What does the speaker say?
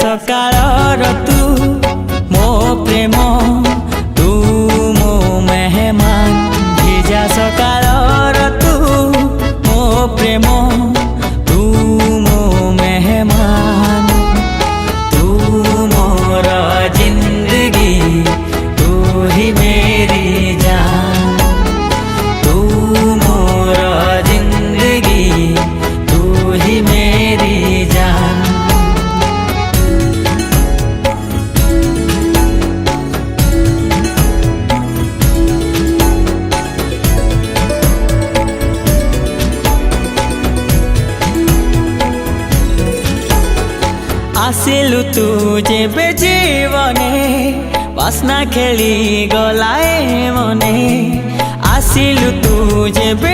सकाळर तू मो प्रेम तू मो मेहमान भिजा सकाळर तू मो प्रेम तू मो मेहमान तू मोर जिंदगी तू ही मेरी जान तू मोर जिंदगी तू ही मेरी जान। आसिलु तू जेबे जीवने बासना खेली गलाए मने आसिलु तू जेबे